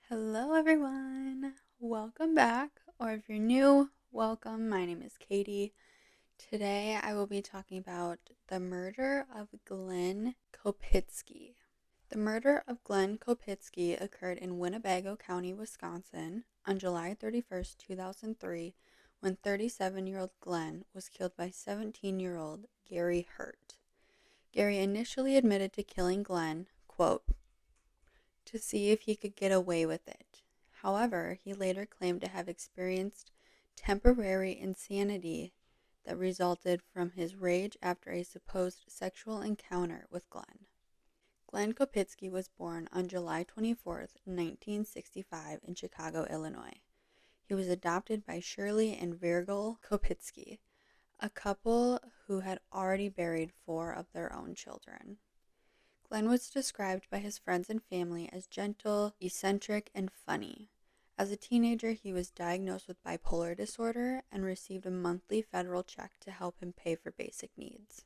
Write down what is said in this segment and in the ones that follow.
Hello, everyone. Welcome back, or if you're new, welcome. My name is Katie. Today, I will be talking about the murder of Glenn Kopistke. The murder of Glenn Kopistke occurred in Winnebago County, Wisconsin, on July 31st, 2003, when 37-year-old Glenn was killed by 17-year-old Gary Hurt. Gary initially admitted to killing Glenn, quote, to see if he could get away with it. However, he later claimed to have experienced temporary insanity that resulted from his rage after a supposed sexual encounter with Glenn. Glenn Kopistke was born on July 24th, 1965 in Chicago, Illinois. He was adopted by Shirley and Virgil Kopistke, a couple who had already buried 4 of their own children. Glenn was described by his friends and family as gentle, eccentric, and funny. As a teenager, he was diagnosed with bipolar disorder and received a monthly federal check to help him pay for basic needs.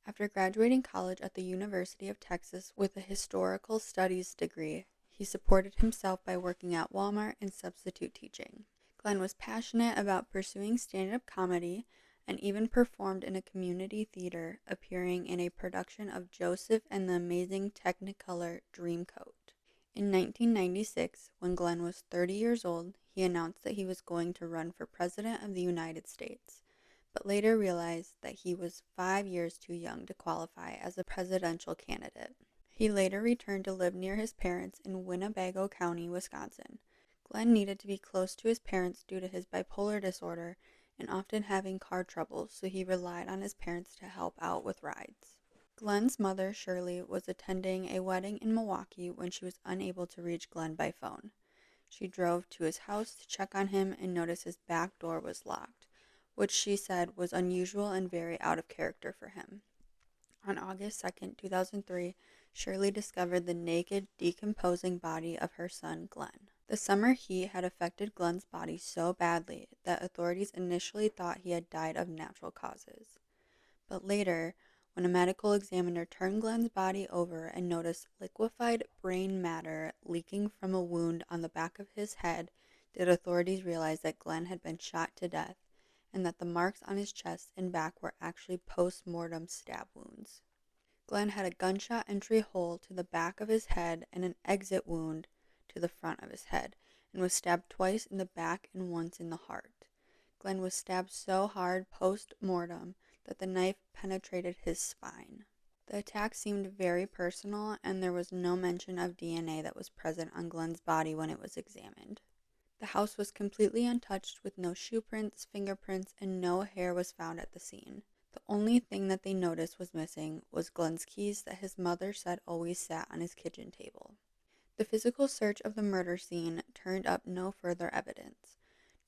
After graduating college at the University of Texas with a historical studies degree, he supported himself by working at Walmart and substitute teaching. Glenn was passionate about pursuing stand-up comedy and even performed in a community theater, appearing in a production of Joseph and the Amazing Technicolor Dreamcoat. In 1996, when Glenn was 30 years old, he announced that he was going to run for President of the United States, but later realized that he was 5 years too young to qualify as a presidential candidate. He later returned to live near his parents in Winnebago County, Wisconsin. Glenn needed to be close to his parents due to his bipolar disorder and often having car trouble, so he relied on his parents to help out with rides. Glenn's mother, Shirley, was attending a wedding in Milwaukee when she was unable to reach Glenn by phone. She drove to his house to check on him and noticed his back door was locked, which she said was unusual and very out of character for him. On August 2nd, 2003, Shirley discovered the naked, decomposing body of her son, Glenn. The summer heat had affected Glenn's body so badly that authorities initially thought he had died of natural causes. But later, when a medical examiner turned Glenn's body over and noticed liquefied brain matter leaking from a wound on the back of his head, did authorities realize that Glenn had been shot to death and that the marks on his chest and back were actually post-mortem stab wounds. Glenn had a gunshot entry hole to the back of his head and an exit wound to the front of his head, and was stabbed twice in the back and once in the heart. Glenn was stabbed so hard post-mortem that the knife penetrated his spine. The attack seemed very personal, and there was no mention of DNA that was present on Glenn's body when it was examined. The house was completely untouched with no shoe prints, fingerprints, and no hair was found at the scene. The only thing that they noticed was missing was Glenn's keys that his mother said always sat on his kitchen table. The physical search of the murder scene turned up no further evidence.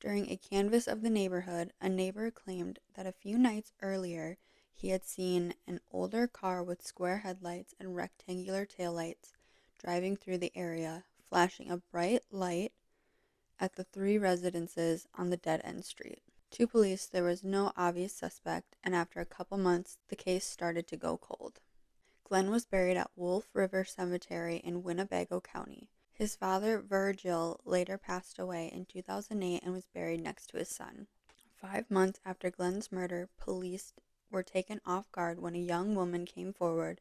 During a canvass of the neighborhood, a neighbor claimed that a few nights earlier he had seen an older car with square headlights and rectangular taillights driving through the area, flashing a bright light at the 3 residences on the dead-end street. To police, there was no obvious suspect, and after a couple months, the case started to go cold. Glenn was buried at Wolf River Cemetery in Winnebago County. His father, Virgil, later passed away in 2008 and was buried next to his son. 5 months after Glenn's murder, police were taken off guard when a young woman came forward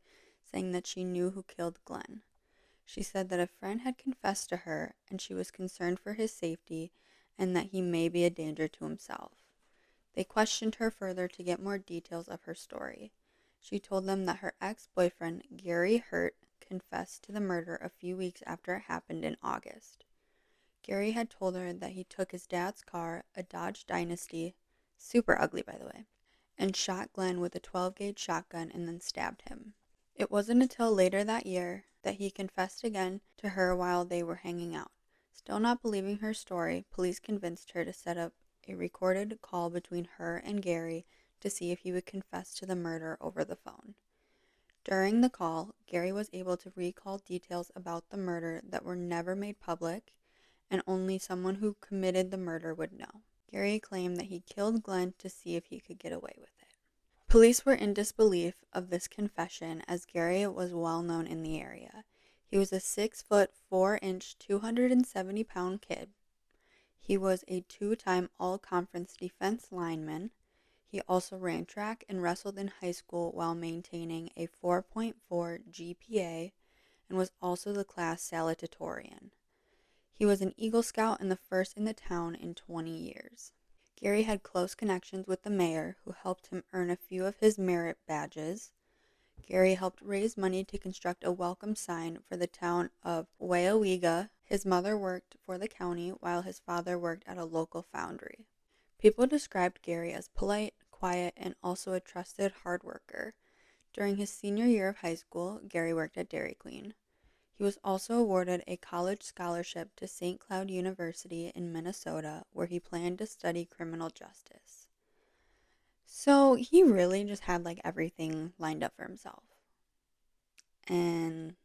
saying that she knew who killed Glenn. She said that a friend had confessed to her and she was concerned for his safety and that he may be a danger to himself. They questioned her further to get more details of her story. She told them that her ex-boyfriend, Gary Hurt, confessed to the murder a few weeks after it happened in August. Gary had told her that he took his dad's car, a Dodge Dynasty, super ugly by the way, and shot Glenn with a 12-gauge shotgun and then stabbed him. It wasn't until later that year that he confessed again to her while they were hanging out. Still not believing her story, police convinced her to set up a recorded call between her and Gary to see if he would confess to the murder over the phone. During the call, Gary was able to recall details about the murder that were never made public, and only someone who committed the murder would know. Gary claimed that he killed Glenn to see if he could get away with it. Police were in disbelief of this confession as Gary was well known in the area. He was a 6 foot 4 inch, 270-pound kid. He was a two-time all-conference defense lineman. He also ran track and wrestled in high school while maintaining a 4.4 GPA and was also the class salutatorian. He was an Eagle Scout and the first in the town in 20 years. Gary had close connections with the mayor, who helped him earn a few of his merit badges. Gary helped raise money to construct a welcome sign for the town of Weyawega. His mother worked for the county while his father worked at a local foundry. People described Gary as polite, quiet, and also a trusted hard worker. During his senior year of high school, Gary worked at Dairy Queen. He was also awarded a college scholarship to St. Cloud University in Minnesota, where he planned to study criminal justice. So he really just had like everything lined up for himself. And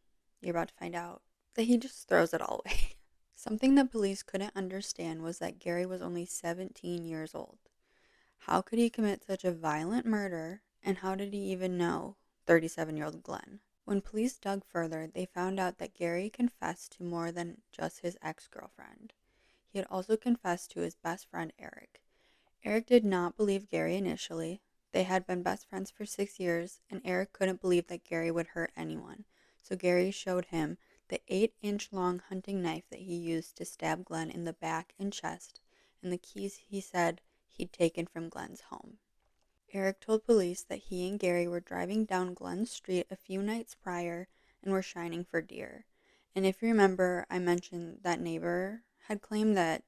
you're about to find out that he just throws it all away. Something that police couldn't understand was that Gary was only 17 years old. How could he commit such a violent murder, and how did he even know 37-year-old Glenn? When police dug further, they found out that Gary confessed to more than just his ex-girlfriend. He had also confessed to his best friend, Eric. Eric did not believe Gary initially. They had been best friends for 6 years, and Eric couldn't believe that Gary would hurt anyone. So Gary showed him the 8-inch long hunting knife that he used to stab Glenn in the back and chest, and the keys he said he'd taken from Glenn's home. Eric told police that he and Gary were driving down Glenn Street a few nights prior and were shining for deer. And if you remember, I mentioned that neighbor had claimed that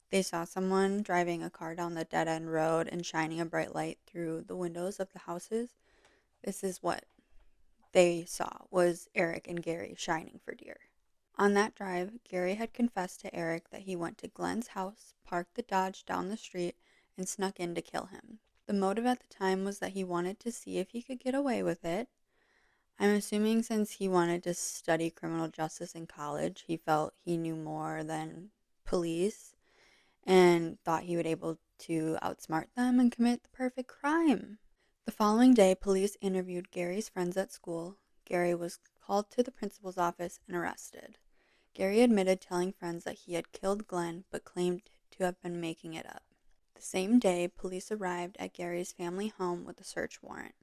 they saw someone driving a car down the dead-end road and shining a bright light through the windows of the houses. This is what they saw, was Eric and Gary shining for deer. On that drive, Gary had confessed to Eric that he went to Glenn's house, parked the Dodge down the street, and snuck in to kill him. The motive at the time was that he wanted to see if he could get away with it. I'm assuming since he wanted to study criminal justice in college, he felt he knew more than police and thought he would be able to outsmart them and commit the perfect crime. The following day, police interviewed Gary's friends at school. Gary was called to the principal's office and arrested. Gary admitted telling friends that he had killed Glenn, but claimed to have been making it up. The same day, police arrived at Gary's family home with a search warrant.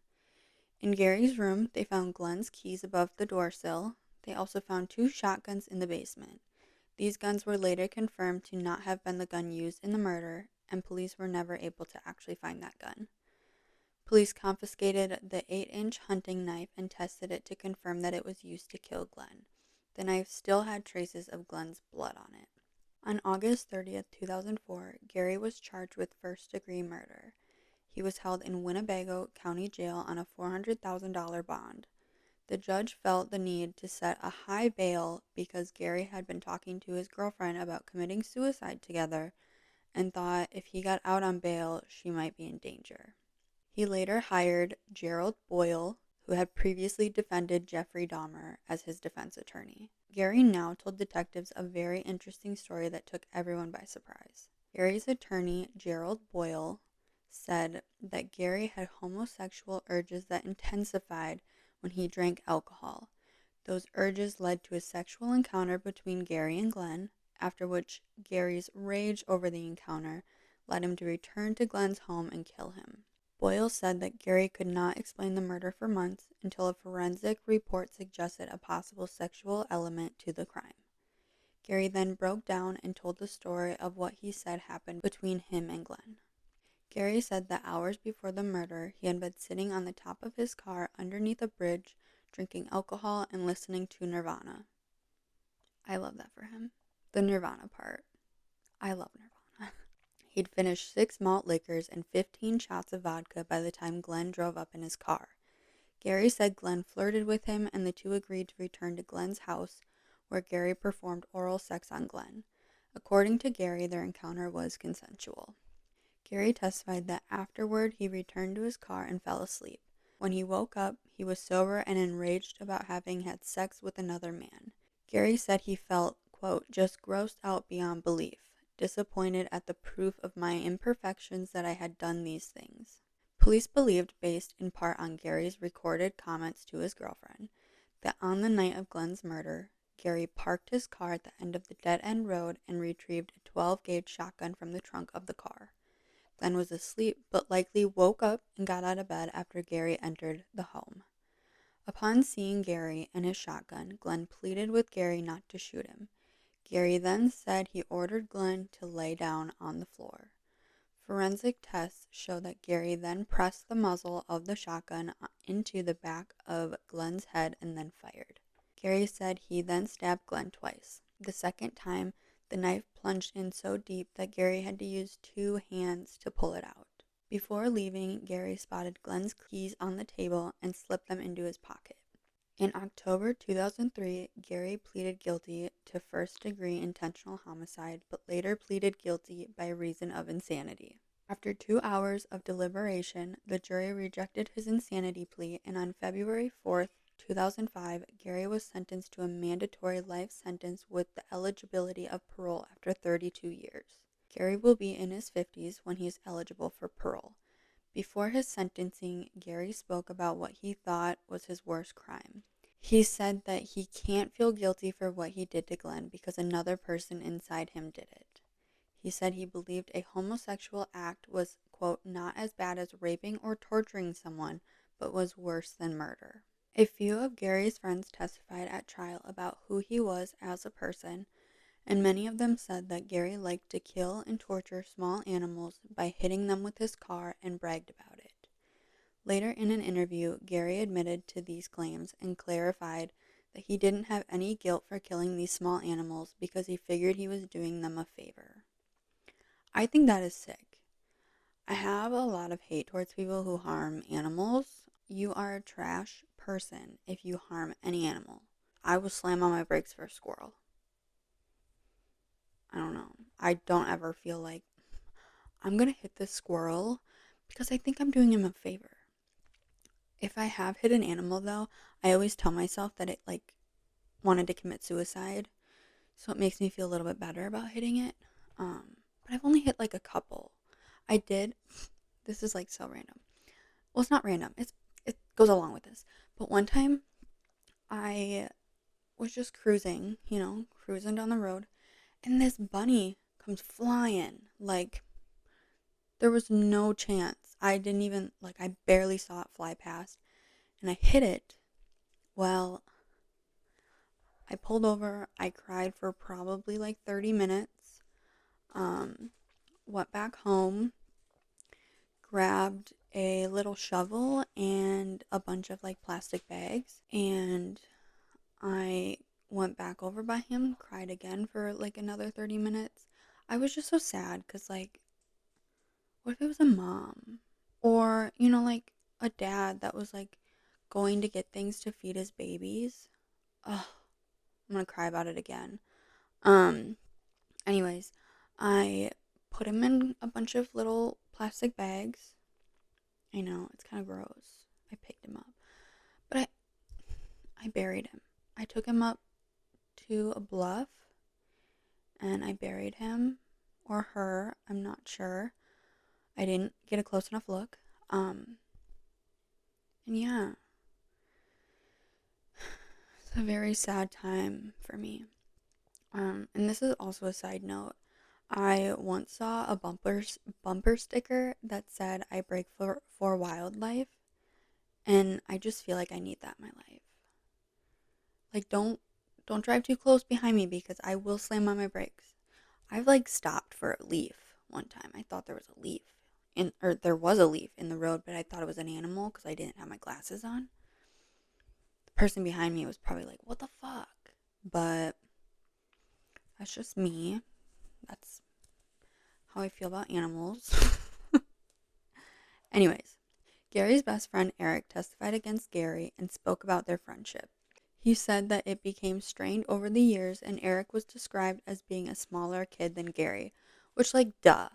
In Gary's room, they found Glenn's keys above the door sill. They also found 2 shotguns in the basement. These guns were later confirmed to not have been the gun used in the murder, and police were never able to actually find that gun. Police confiscated the 8-inch hunting knife and tested it to confirm that it was used to kill Glenn. The knife still had traces of Glenn's blood on it. On August 30th, 2004, Gary was charged with first-degree murder. He was held in Winnebago County Jail on a $400,000 bond. The judge felt the need to set a high bail because Gary had been talking to his girlfriend about committing suicide together and thought if he got out on bail, she might be in danger. He later hired Gerald Boyle, who had previously defended Jeffrey Dahmer, as his defense attorney. Gary now told detectives a very interesting story that took everyone by surprise. Gary's attorney, Gerald Boyle, said that Gary had homosexual urges that intensified when he drank alcohol. Those urges led to a sexual encounter between Gary and Glenn, after which Gary's rage over the encounter led him to return to Glenn's home and kill him. Boyle said that Gary could not explain the murder for months until a forensic report suggested a possible sexual element to the crime. Gary then broke down and told the story of what he said happened between him and Glenn. Gary said that hours before the murder, he had been sitting on the top of his car underneath a bridge, drinking alcohol and listening to Nirvana. I love that for him. The Nirvana part. I love Nirvana. He'd finished 6 malt liquors and 15 shots of vodka by the time Glenn drove up in his car. Gary said Glenn flirted with him and the two agreed to return to Glenn's house, where Gary performed oral sex on Glenn. According to Gary, their encounter was consensual. Gary testified that afterward he returned to his car and fell asleep. When he woke up, he was sober and enraged about having had sex with another man. Gary said he felt, quote, just grossed out beyond belief, disappointed at the proof of my imperfections that I had done these things. Police believed, based in part on Gary's recorded comments to his girlfriend, that on the night of Glenn's murder, Gary parked his car at the end of the dead-end road and retrieved a 12-gauge shotgun from the trunk of the car. Glenn was asleep, but likely woke up and got out of bed after Gary entered the home. Upon seeing Gary and his shotgun, Glenn pleaded with Gary not to shoot him. Gary then said he ordered Glenn to lay down on the floor. Forensic tests show that Gary then pressed the muzzle of the shotgun into the back of Glenn's head and then fired. Gary said he then stabbed Glenn twice. The second time, the knife plunged in so deep that Gary had to use 2 hands to pull it out. Before leaving, Gary spotted Glenn's keys on the table and slipped them into his pocket. In October 2003, Gary pleaded guilty to first-degree intentional homicide, but later pleaded guilty by reason of insanity. After 2 hours of deliberation, the jury rejected his insanity plea, and on February 4, 2005, Gary was sentenced to a mandatory life sentence with the eligibility of parole after 32 years. Gary will be in his 50s when he is eligible for parole. Before his sentencing, Gary spoke about what he thought was his worst crime. He said that he can't feel guilty for what he did to Glenn because another person inside him did it. He said he believed a homosexual act was, quote, not as bad as raping or torturing someone, but was worse than murder. A few of Gary's friends testified at trial about who he was as a person, and many of them said that Gary liked to kill and torture small animals by hitting them with his car and bragged about it. Later in an interview, Gary admitted to these claims and clarified that he didn't have any guilt for killing these small animals because he figured he was doing them a favor. I think that is sick. I have a lot of hate towards people who harm animals. You are a trash person if you harm any animal. I will slam on my brakes for a squirrel. I don't know. I don't ever feel like I'm going to hit this squirrel because I think I'm doing him a favor. If I have hit an animal, though, I always tell myself that it, wanted to commit suicide. So it makes me feel a little bit better about hitting it. But I've only hit, a couple. I did. This is, so random. Well, it's not random. It goes along with this. But one time, I was just cruising, cruising down the road. And this bunny comes flying. There was no chance. I didn't even, I barely saw it fly past. And I hit it. Well, I pulled over. I cried for probably 30 minutes. Went back home. Grabbed a little shovel and a bunch of, plastic bags. And I went back over by him, cried again for another 30 minutes. I was just so sad because what if it was a mom or a dad that was going to get things to feed his babies? Ugh, I'm gonna cry about it again. Anyways, I put him in a bunch of little plastic bags. I know it's kind of gross. I picked him up, but I buried him. I took him up to a bluff and I buried him or her, I'm not sure. I didn't get a close enough look. And yeah, it's a very sad time for me. And this is also a side note. I once saw a bumper sticker that said I break for wildlife, and I just feel like I need that in my life. Don't drive too close behind me because I will slam on my brakes. I've stopped for a leaf one time. I thought there was a leaf there was a leaf in the road, but I thought it was an animal because I didn't have my glasses on. The person behind me was probably like, "What the fuck?" But that's just me. That's how I feel about animals. Anyways, Gary's best friend Eric testified against Gary and spoke about their friendship. He said that it became strained over the years and Eric was described as being a smaller kid than Gary, which duh.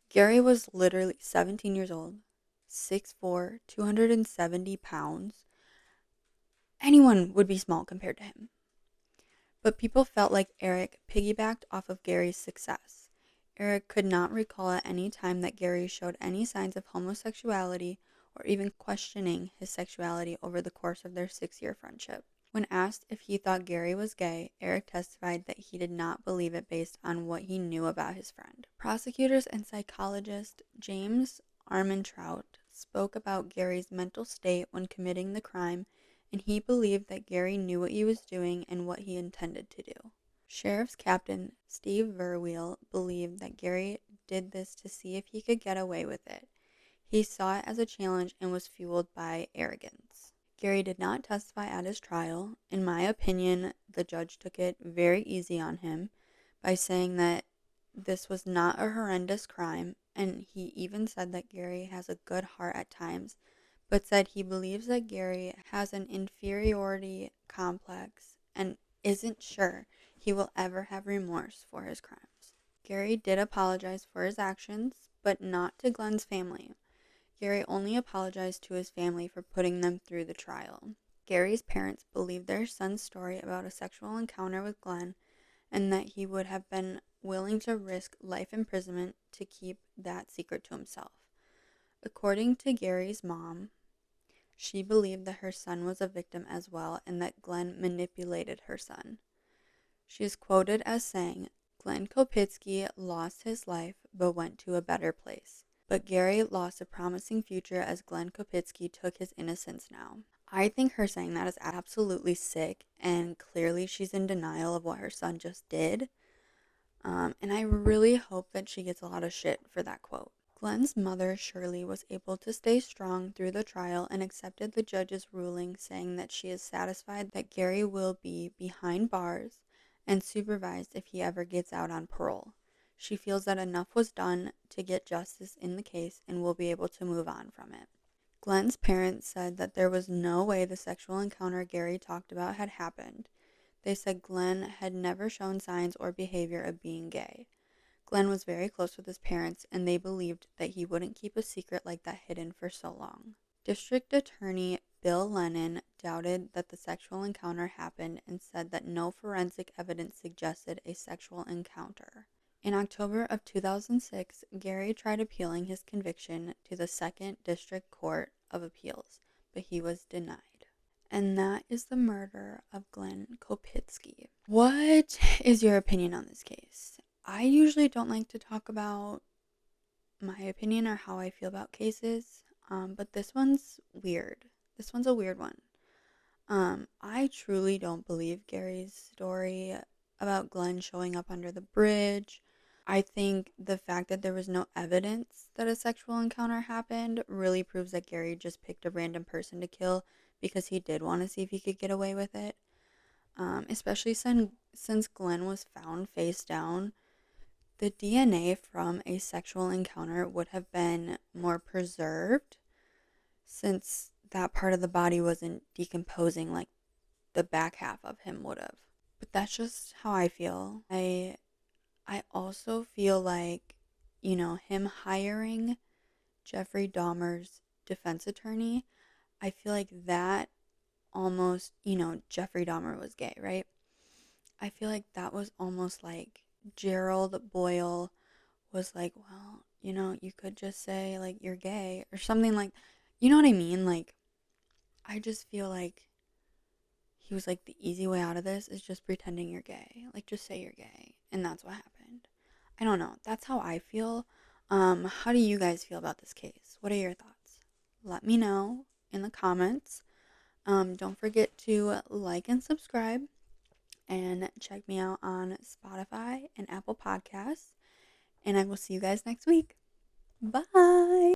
Gary was literally 17 years old, 6'4", 270 pounds. Anyone would be small compared to him. But people felt like Eric piggybacked off of Gary's success. Eric could not recall at any time that Gary showed any signs of homosexuality or even questioning his sexuality over the course of their 6-year friendship. When asked if he thought Gary was gay, Eric testified that he did not believe it based on what he knew about his friend. Prosecutors and psychologist James Armentrout spoke about Gary's mental state when committing the crime, and he believed that Gary knew what he was doing and what he intended to do. Sheriff's Captain Steve Verweel believed that Gary did this to see if he could get away with it. He saw it as a challenge and was fueled by arrogance. Gary did not testify at his trial. In my opinion, the judge took it very easy on him by saying that this was not a horrendous crime, and he even said that Gary has a good heart at times, but said he believes that Gary has an inferiority complex and isn't sure he will ever have remorse for his crimes. Gary did apologize for his actions, but not to Glenn's family. Gary only apologized to his family for putting them through the trial. Gary's parents believed their son's story about a sexual encounter with Glenn and that he would have been willing to risk life imprisonment to keep that secret to himself. According to Gary's mom, she believed that her son was a victim as well and that Glenn manipulated her son. She is quoted as saying, "Glenn Kopistke lost his life but went to a better place. But Gary lost a promising future as Glenn Kopistke took his innocence now." I think her saying that is absolutely sick, and clearly she's in denial of what her son just did. And I really hope that she gets a lot of shit for that quote. Glenn's mother, Shirley, was able to stay strong through the trial and accepted the judge's ruling, saying that she is satisfied that Gary will be behind bars and supervised if he ever gets out on parole. She feels that enough was done to get justice in the case and will be able to move on from it. Glenn's parents said that there was no way the sexual encounter Gary talked about had happened. They said Glenn had never shown signs or behavior of being gay. Glenn was very close with his parents, and they believed that he wouldn't keep a secret like that hidden for so long. District Attorney Bill Lennon doubted that the sexual encounter happened and said that no forensic evidence suggested a sexual encounter. In October of 2006, Gary tried appealing his conviction to the 2nd District Court of Appeals, but he was denied. And that is the murder of Glenn Kopistke. What is your opinion on this case? I usually don't like to talk about my opinion or how I feel about cases, but this one's weird. This one's a weird one. I truly don't believe Gary's story about Glenn showing up under the bridge. I think the fact that there was no evidence that a sexual encounter happened really proves that Gary just picked a random person to kill because he did want to see if he could get away with it. Especially since Glenn was found face down, the DNA from a sexual encounter would have been more preserved since that part of the body wasn't decomposing like the back half of him would have. But that's just how I feel. I also feel like, him hiring Jeffrey Dahmer's defense attorney, I feel like that almost, Jeffrey Dahmer was gay, right? I feel like that was almost like Gerald Boyle was like, well, you could just say like you're gay or something like, you know what I mean? Like, I just feel like he was like, the easy way out of this is just pretending you're gay. Like, just say you're gay. And that's what happened. I don't know. That's how I feel. How do you guys feel about this case? What are your thoughts? Let me know in the comments. Don't forget to like and subscribe. And check me out on Spotify and Apple Podcasts. And I will see you guys next week. Bye.